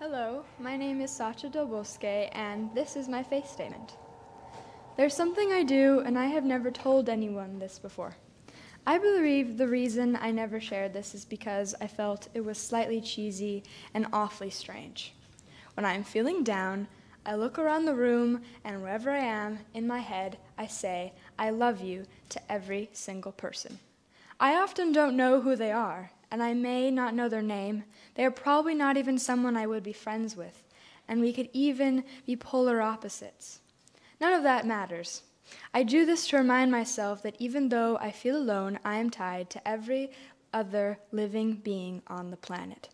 Hello, my name is Sacha Dobosque, and this is my faith statement. There's something I do, and I have never told anyone this before. I believe the reason I never shared this is because I felt it was slightly cheesy and awfully strange. When I'm feeling down, I look around the room, and wherever I am, in my head, I say, I love you to every single person. I often don't know who they are, and I may not know their name. They are probably not even someone I would be friends with, and we could even be polar opposites. None of that matters. I do this to remind myself that even though I feel alone, I am tied to every other living being on the planet.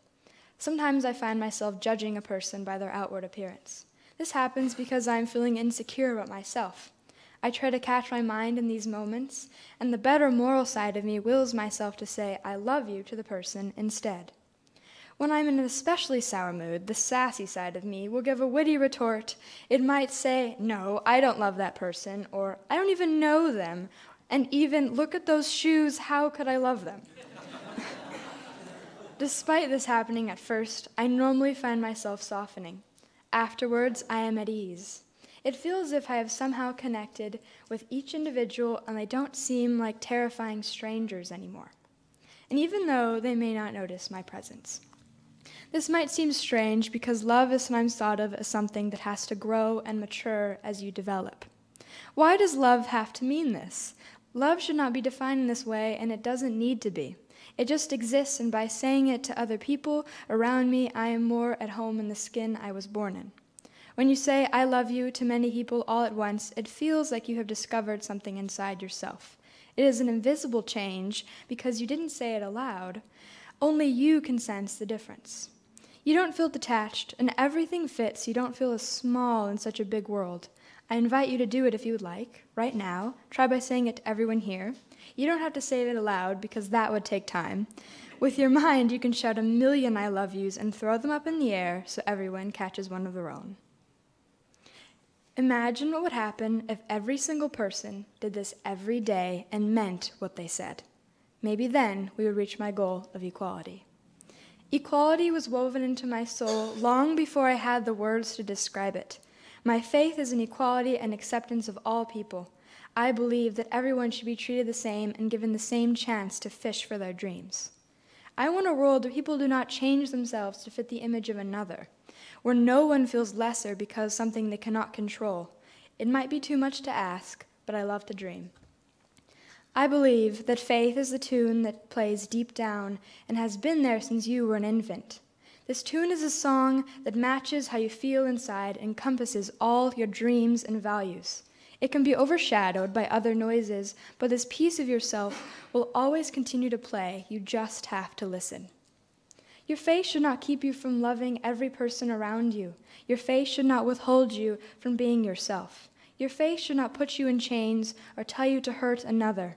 Sometimes I find myself judging a person by their outward appearance. This happens because I am feeling insecure about myself. I try to catch my mind in these moments, and the better moral side of me wills myself to say, I love you to the person instead. When I'm in an especially sour mood, the sassy side of me will give a witty retort. It might say, no, I don't love that person, or I don't even know them, and even, look at those shoes, how could I love them? Despite this happening at first, I normally find myself softening. Afterwards, I am at ease. It feels as if I have somehow connected with each individual and they don't seem like terrifying strangers anymore. And even though they may not notice my presence. This might seem strange because love is sometimes thought of as something that has to grow and mature as you develop. Why does love have to mean this? Love should not be defined in this way, and it doesn't need to be. It just exists, and by saying it to other people around me, I am more at home in the skin I was born in. When you say, I love you to many people all at once, it feels like you have discovered something inside yourself. It is an invisible change because you didn't say it aloud. Only you can sense the difference. You don't feel detached, and everything fits. You don't feel as small in such a big world. I invite you to do it if you would like, right now. Try by saying it to everyone here. You don't have to say it aloud because that would take time. With your mind, you can shout 1,000,000 I love yous and throw them up in the air so everyone catches one of their own. Imagine what would happen if every single person did this every day and meant what they said. Maybe then we would reach my goal of equality. Equality was woven into my soul long before I had the words to describe it. My faith is in equality and acceptance of all people. I believe that everyone should be treated the same and given the same chance to fish for their dreams. I want a world where people do not change themselves to fit the image of another, where no one feels lesser because something they cannot control. It might be too much to ask, but I love to dream. I believe that faith is the tune that plays deep down and has been there since you were an infant. This tune is a song that matches how you feel inside and encompasses all your dreams and values. It can be overshadowed by other noises, but this piece of yourself will always continue to play. You just have to listen. Your faith should not keep you from loving every person around you. Your faith should not withhold you from being yourself. Your faith should not put you in chains or tell you to hurt another.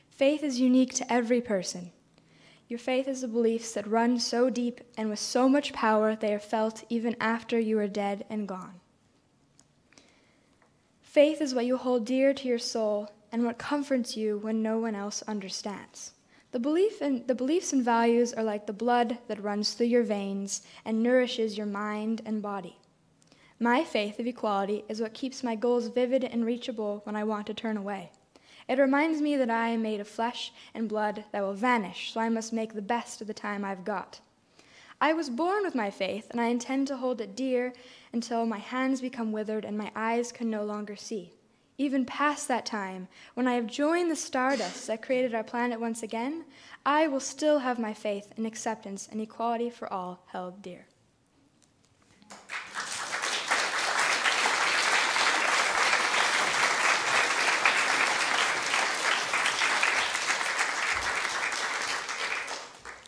Faith is unique to every person. Your faith is the beliefs that run so deep and with so much power they are felt even after you are dead and gone. Faith is what you hold dear to your soul and what comforts you when no one else understands. The beliefs and values are like the blood that runs through your veins and nourishes your mind and body. My faith of equality is what keeps my goals vivid and reachable when I want to turn away. It reminds me that I am made of flesh and blood that will vanish, so I must make the best of the time I've got. I was born with my faith, and I intend to hold it dear until my hands become withered and my eyes can no longer see. Even past that time, when I have joined the stardust that created our planet once again, I will still have my faith in acceptance and equality for all held dear.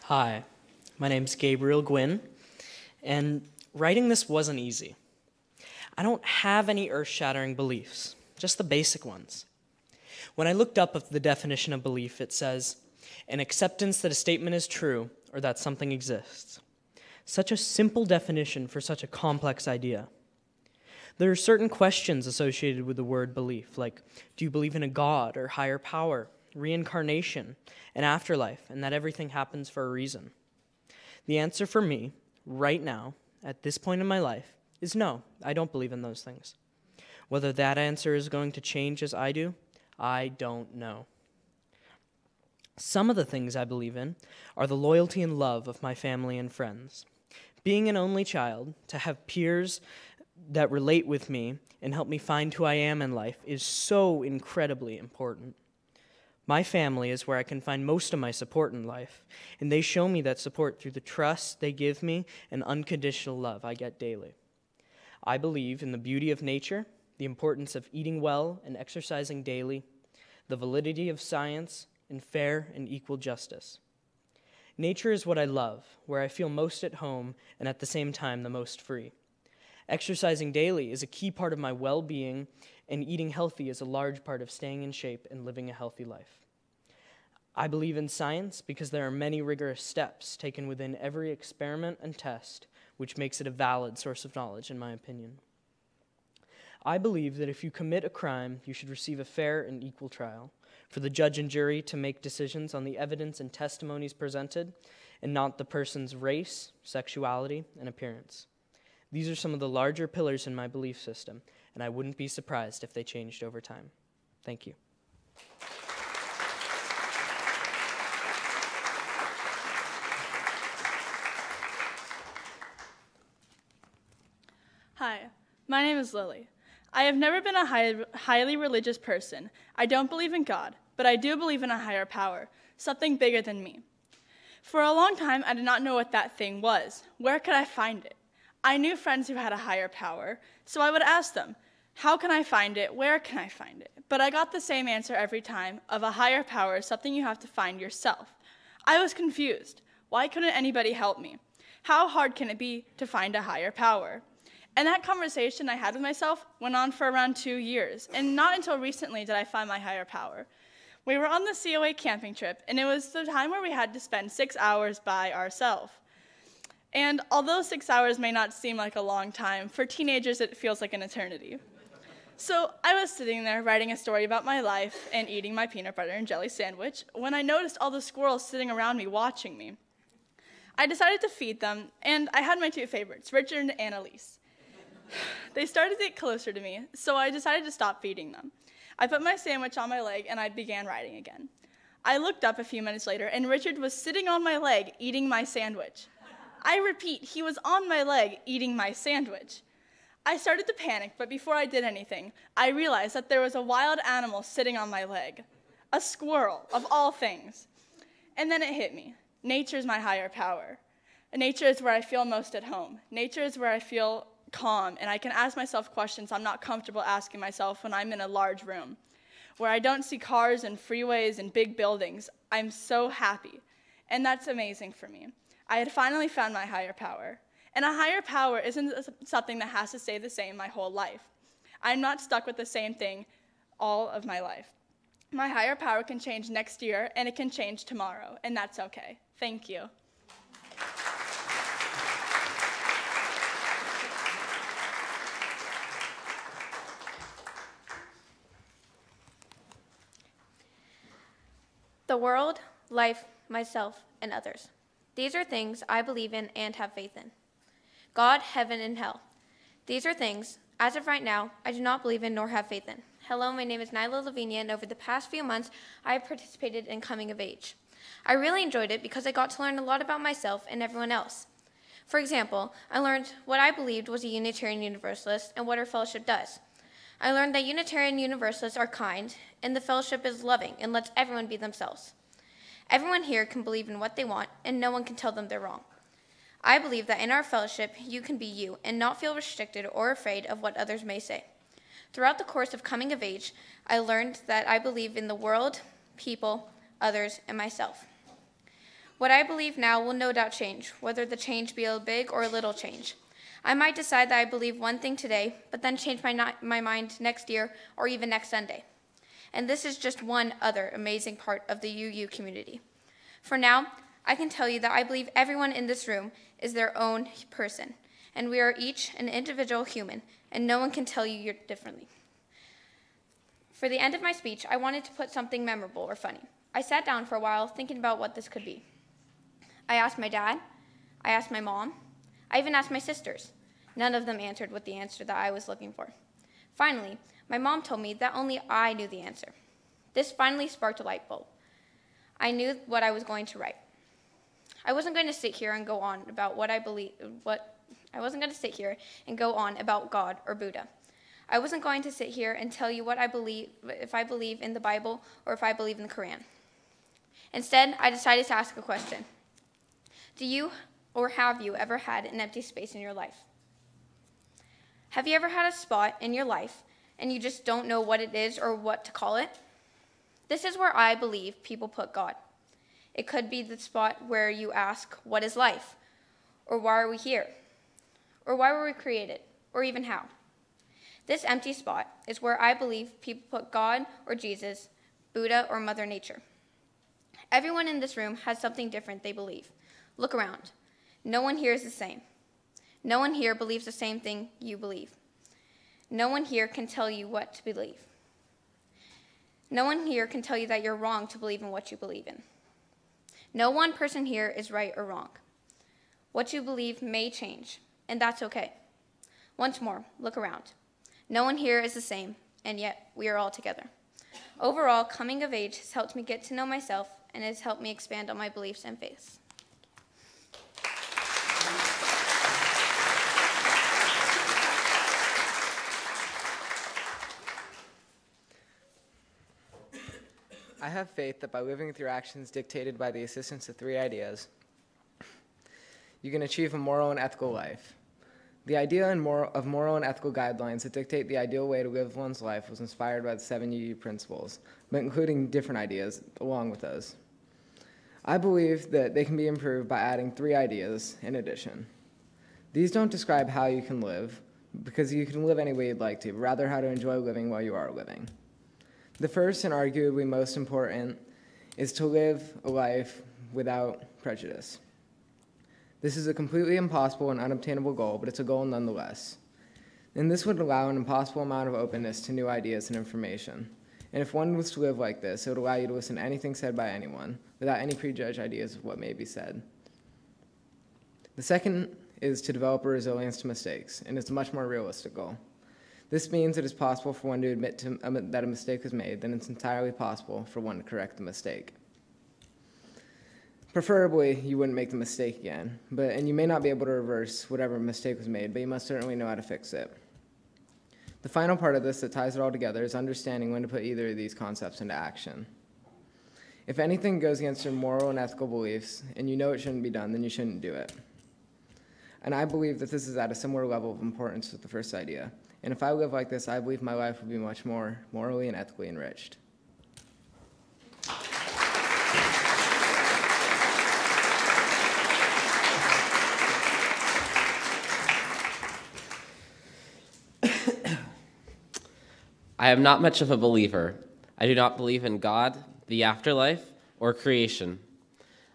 Hi, my name's Gabriel Gwynn, and writing this wasn't easy. I don't have any earth-shattering beliefs, just the basic ones. When I looked up the definition of belief, it says, an acceptance that a statement is true or that something exists. Such a simple definition for such a complex idea. There are certain questions associated with the word belief, like, do you believe in a God or higher power, reincarnation, an afterlife, and that everything happens for a reason? The answer for me, right now, at this point in my life is no, I don't believe in those things. Whether that answer is going to change as I do, I don't know. Some of the things I believe in are the loyalty and love of my family and friends. Being an only child, to have peers that relate with me and help me find who I am in life is so incredibly important. My family is where I can find most of my support in life, and they show me that support through the trust they give me and unconditional love I get daily. I believe in the beauty of nature, the importance of eating well and exercising daily, the validity of science, and fair and equal justice. Nature is what I love, where I feel most at home and at the same time the most free. Exercising daily is a key part of my well-being, and eating healthy is a large part of staying in shape and living a healthy life. I believe in science because there are many rigorous steps taken within every experiment and test, which makes it a valid source of knowledge, in my opinion. I believe that if you commit a crime, you should receive a fair and equal trial, for the judge and jury to make decisions on the evidence and testimonies presented, and not the person's race, sexuality, and appearance. These are some of the larger pillars in my belief system, and I wouldn't be surprised if they changed over time. Thank you. Hi, my name is Lily. I have never been a highly religious person. I don't believe in God, but I do believe in a higher power, something bigger than me. For a long time, I did not know what that thing was. Where could I find it? I knew friends who had a higher power, so I would ask them, how can I find it? Where can I find it? But I got the same answer every time, of a higher power is something you have to find yourself. I was confused. Why couldn't anybody help me? How hard can it be to find a higher power? And that conversation I had with myself went on for around 2 years, and not until recently did I find my higher power. We were on the COA camping trip, and it was the time where we had to spend 6 hours by ourselves. And although 6 hours may not seem like a long time, for teenagers it feels like an eternity. So I was sitting there writing a story about my life and eating my peanut butter and jelly sandwich when I noticed all the squirrels sitting around me watching me. I decided to feed them, and I had my 2 favorites, Richard and Annalise. They started to get closer to me, so I decided to stop feeding them. I put my sandwich on my leg, and I began writing again. I looked up a few minutes later, and Richard was sitting on my leg eating my sandwich. I repeat, he was on my leg eating my sandwich. I started to panic, but before I did anything, I realized that there was a wild animal sitting on my leg. A squirrel, of all things. And then it hit me. Nature is my higher power. Nature is where I feel most at home. Nature is where I feel calm, and I can ask myself questions I'm not comfortable asking myself when I'm in a large room. Where I don't see cars and freeways and big buildings, I'm so happy. And that's amazing for me. I had finally found my higher power. And a higher power isn't something that has to stay the same my whole life. I'm not stuck with the same thing all of my life. My higher power can change next year, and it can change tomorrow, and that's okay. Thank you. The world, life, myself, and others. These are things I believe in and have faith in. God, heaven, and hell. These are things, as of right now, I do not believe in nor have faith in. Hello, my name is Nyla Lavinia, and over the past few months, I have participated in Coming of Age. I really enjoyed it because I got to learn a lot about myself and everyone else. For example, I learned what I believed was a Unitarian Universalist and what our fellowship does. I learned that Unitarian Universalists are kind, and the fellowship is loving and lets everyone be themselves. Everyone here can believe in what they want, and no one can tell them they're wrong. I believe that in our fellowship, you can be you and not feel restricted or afraid of what others may say. Throughout the course of Coming of Age, I learned that I believe in the world, people, others, and myself. What I believe now will no doubt change, whether the change be a big or a little change. I might decide that I believe one thing today, but then change my mind next year or even next Sunday. And this is just one other amazing part of the UU community. For now, I can tell you that I believe everyone in this room is their own person, and we are each an individual human, and no one can tell you you're differently. For the end of my speech, I wanted to put something memorable or funny. I sat down for a while thinking about what this could be. I asked my dad, I asked my mom, I even asked my sisters. None of them answered with the answer that I was looking for. Finally, my mom told me that only I knew the answer. This finally sparked a light bulb. I knew what I was going to write. I wasn't going to sit here and go on about I wasn't going to sit here and go on about God or Buddha. I wasn't going to sit here and tell you what I believe, if I believe in the Bible or if I believe in the Quran. Instead, I decided to ask a question. Do you or have you ever had an empty space in your life? Have you ever had a spot in your life and you just don't know what it is or what to call it? This is where I believe people put God. It could be the spot where you ask, what is life? Or why are we here? Or why were we created? Or even how? This empty spot is where I believe people put God or Jesus, Buddha or Mother Nature. Everyone in this room has something different they believe. Look around. No one here is the same. No one here believes the same thing you believe. No one here can tell you what to believe. No one here can tell you that you're wrong to believe in what you believe in. No one person here is right or wrong. What you believe may change, and that's okay. Once more, look around. No one here is the same, and yet we are all together. Overall, coming of age has helped me get to know myself and has helped me expand on my beliefs and faiths. I have faith that by living with your actions dictated by the assistance of 3 ideas, you can achieve a moral and ethical life. The idea of moral and ethical guidelines that dictate the ideal way to live one's life was inspired by the 7 UU principles, but including different ideas along with those. I believe that they can be improved by adding 3 ideas in addition. These don't describe how you can live, because you can live any way you'd like to, but rather how to enjoy living while you are living. The first and arguably most important is to live a life without prejudice. This is a completely impossible and unobtainable goal, but it's a goal nonetheless. And this would allow an impossible amount of openness to new ideas and information. And if one was to live like this, it would allow you to listen to anything said by anyone, without any prejudged ideas of what may be said. The second is to develop a resilience to mistakes, and it's a much more realistic goal. This means it is possible for one to admit that a mistake was made, then it's entirely possible for one to correct the mistake. Preferably, you wouldn't make the mistake again, and you may not be able to reverse whatever mistake was made, but you must certainly know how to fix it. The final part of this that ties it all together is understanding when to put either of these concepts into action. If anything goes against your moral and ethical beliefs, and you know it shouldn't be done, then you shouldn't do it. And I believe that this is at a similar level of importance with the first idea. And if I live like this, I believe my life will be much more morally and ethically enriched. I am not much of a believer. I do not believe in God, the afterlife, or creation.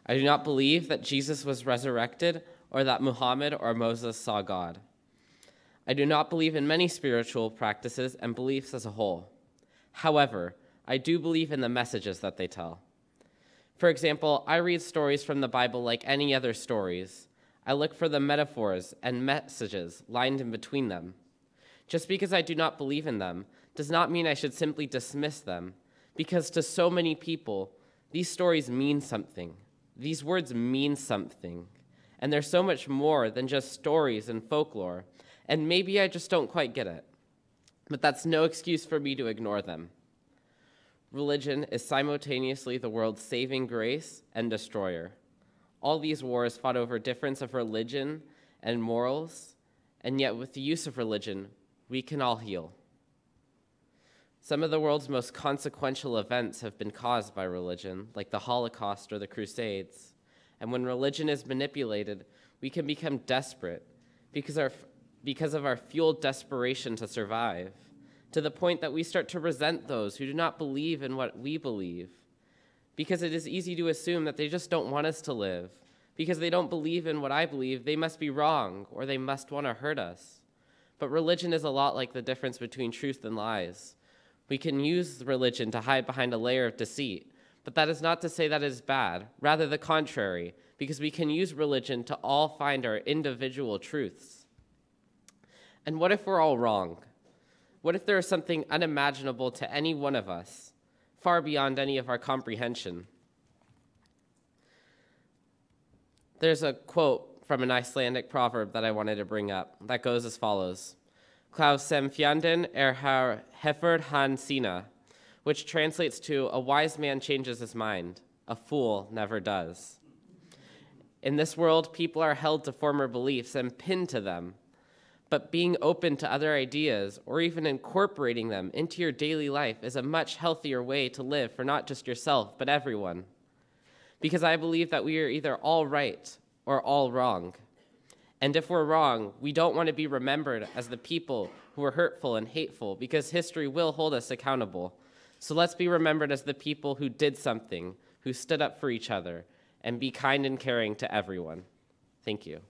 I do not believe that Jesus was resurrected or that Muhammad or Moses saw God. I do not believe in many spiritual practices and beliefs as a whole. However, I do believe in the messages that they tell. For example, I read stories from the Bible like any other stories. I look for the metaphors and messages lined in between them. Just because I do not believe in them does not mean I should simply dismiss them, because to so many people, these stories mean something. These words mean something, and they're so much more than just stories and folklore, and maybe I just don't quite get it. But that's no excuse for me to ignore them. Religion is simultaneously the world's saving grace and destroyer. All these wars fought over difference of religion and morals, and yet with the use of religion, we can all heal. Some of the world's most consequential events have been caused by religion, like the Holocaust or the Crusades. And when religion is manipulated, we can become desperate because of our fueled desperation to survive, to the point that we start to resent those who do not believe in what we believe, because it is easy to assume that they just don't want us to live. Because they don't believe in what I believe, they must be wrong, or they must want to hurt us. But religion is a lot like the difference between truth and lies. We can use religion to hide behind a layer of deceit, but that is not to say that it is bad. Rather the contrary, because we can use religion to all find our individual truths. And what if we're all wrong? What if there is something unimaginable to any one of us, far beyond any of our comprehension? There's a quote from an Icelandic proverb that I wanted to bring up that goes as follows: Klaus sem fjanden har heferd han sina, which translates to, a wise man changes his mind, a fool never does. In this world, people are held to former beliefs and pinned to them, but being open to other ideas or even incorporating them into your daily life is a much healthier way to live for not just yourself, but everyone. Because I believe that we are either all right or all wrong. And if we're wrong, we don't want to be remembered as the people who were hurtful and hateful, because history will hold us accountable. So let's be remembered as the people who did something, who stood up for each other, and be kind and caring to everyone. Thank you.